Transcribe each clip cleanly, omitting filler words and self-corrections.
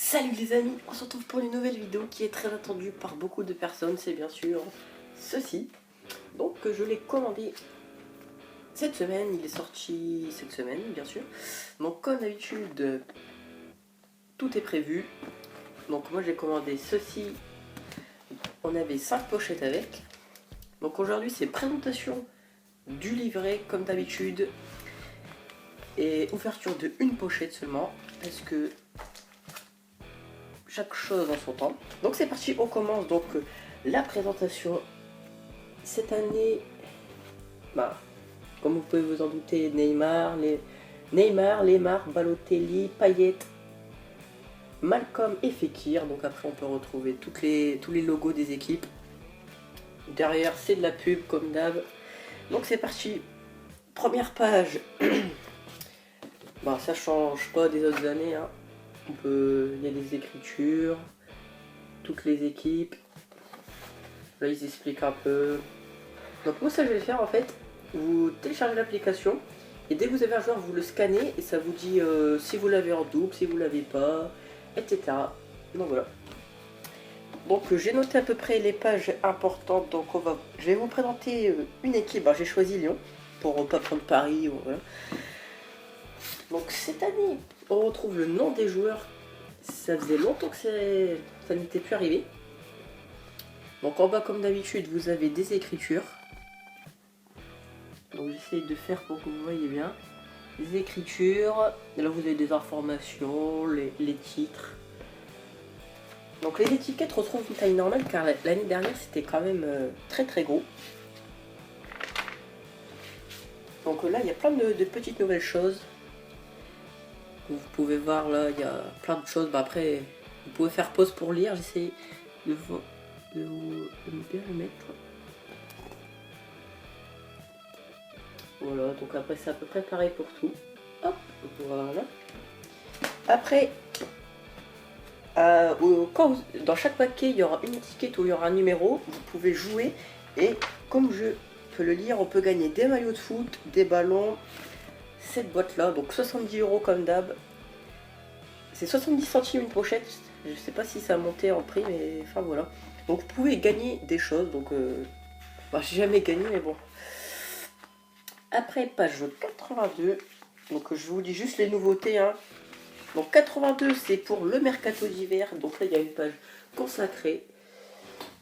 Salut les amis, on se retrouve pour une nouvelle vidéo qui est très attendue par beaucoup de personnes, c'est bien sûr ceci. Donc je l'ai commandé cette semaine, il est sorti cette semaine bien sûr. Donc comme d'habitude, tout est prévu. Donc moi j'ai commandé ceci, on avait 5 pochettes avec. Donc aujourd'hui c'est présentation du livret comme d'habitude. Et ouverture de une pochette seulement, parce que chaque chose en son temps. Donc c'est parti, on commence donc la présentation. Cette année, comme vous pouvez vous en douter, Neymar, Lemar, Balotelli, Payet, Malcolm et Fekir. Donc après on peut retrouver tous les logos des équipes. Derrière c'est de la pub comme d'hab. Donc c'est parti, première page. Ça change pas des autres années, hein. Il y a des écritures, toutes les équipes. Là ils expliquent un peu. Donc moi ça je vais faire en fait, vous téléchargez l'application et dès que vous avez un joueur vous le scannez et ça vous dit si vous l'avez en double, si vous l'avez pas, etc. Donc voilà. Donc j'ai noté à peu près les pages importantes, donc je vais vous présenter une équipe. J'ai choisi Lyon pour pas prendre Paris. Voilà. Donc cette année on retrouve le nom des joueurs, ça faisait longtemps que ça n'était plus arrivé. Donc en bas comme d'habitude vous avez des écritures. Donc j'essaye de faire pour que vous voyez bien. Les écritures, et là vous avez des informations, les titres. Donc les étiquettes retrouvent une taille normale car l'année dernière c'était quand même très très gros. Donc là il y a plein de petites nouvelles choses. Vous pouvez voir là, il y a plein de choses. Après vous pouvez faire pause pour lire, j'essaie de bien le mettre. Voilà, donc après c'est à peu près pareil pour tout. Hop, voilà. Après, dans chaque paquet il y aura une étiquette où il y aura un numéro, vous pouvez jouer et comme je peux le lire, on peut gagner des maillots de foot, des ballons, cette boîte là, donc 70 € comme d'hab. C'est 70 centimes une pochette, je sais pas si ça a monté en prix, mais enfin voilà. Donc vous pouvez gagner des choses, donc j'ai jamais gagné, mais bon. Après, page 82, donc je vous dis juste les nouveautés, hein. Donc 82 c'est pour le mercato d'hiver, donc là il y a une page consacrée.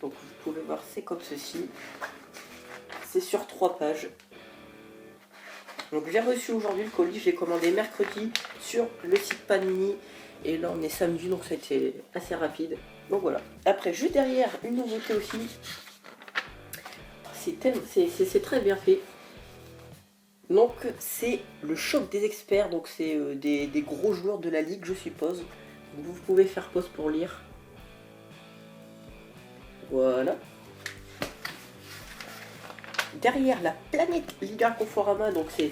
Donc vous pouvez voir, c'est comme ceci. C'est sur 3 pages. Donc j'ai reçu aujourd'hui le colis, j'ai commandé mercredi sur le site Panini. Et là on est samedi, donc ça a été assez rapide. Donc voilà. Après, juste derrière, une nouveauté aussi. C'est très bien fait. Donc c'est le choc des experts, donc c'est des gros joueurs de la ligue je suppose. Vous pouvez faire pause pour lire. Voilà. Derrière la planète Liga Conforama, donc c'est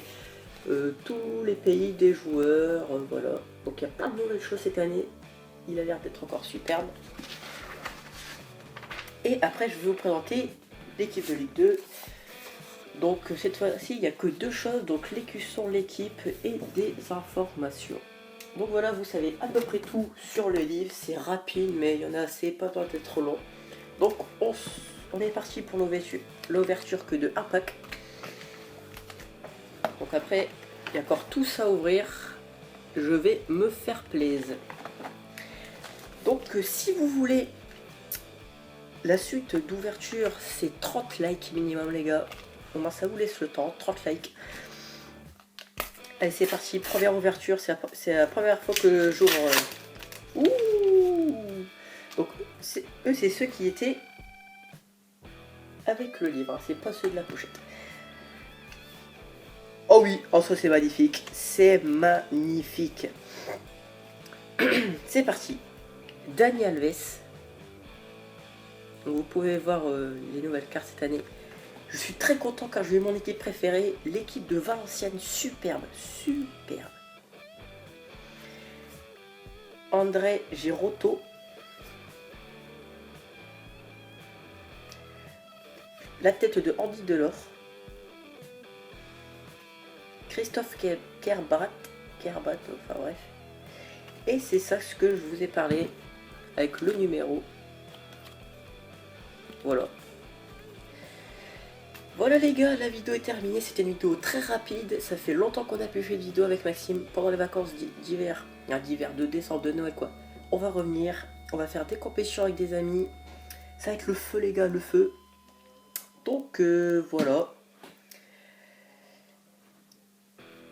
tous les pays des joueurs, voilà. Donc il y a plein de nouvelles choses cette année. Il a l'air d'être encore superbe. Et après je vais vous présenter l'équipe de Ligue 2. Donc cette fois-ci il n'y a que 2 choses, donc l'écusson, l'équipe et des informations. Donc voilà, vous savez à peu près tout sur le livre, c'est rapide mais il y en a assez, pas besoin d'être trop long. Donc on est parti pour l'ouverture que de un pack. Donc après il y a encore tout ça à ouvrir, je vais me faire plaisir. Donc si vous voulez la suite d'ouverture, c'est 30 likes minimum les gars. Moi ça vous laisse le temps, 30 likes. Allez c'est parti, première ouverture, c'est la première fois que j'ouvre. Donc eux c'est ceux qui étaient avec le livre, c'est pas ceux de la pochette. Oh oui, en soi c'est magnifique, c'est magnifique. C'est parti, Dani Alves. Donc vous pouvez voir les nouvelles cartes cette année. Je suis très content car j'ai eu mon équipe préférée, l'équipe de Valenciennes, superbe, superbe. André Girotto. La tête de Andy Delors. Christophe Kerbat, enfin bref. Et c'est ça ce que je vous ai parlé avec le numéro. Voilà. Voilà les gars, la vidéo est terminée, c'était une vidéo très rapide, ça fait longtemps qu'on a pu faire une vidéo avec Maxime pendant les vacances d'hiver, de décembre, de Noël quoi. On va revenir, on va faire des compétitions avec des amis, ça va être le feu les gars, le feu. Donc voilà.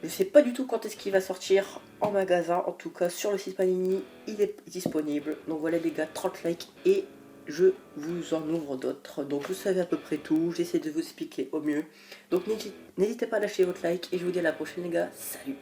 Je sais pas du tout quand est-ce qu'il va sortir en magasin, en tout cas sur le site Panini, il est disponible. Donc voilà les gars, 30 likes et je vous en ouvre d'autres. Donc vous savez à peu près tout, j'essaie de vous expliquer au mieux. Donc n'hésitez pas à lâcher votre like et je vous dis à la prochaine les gars, salut!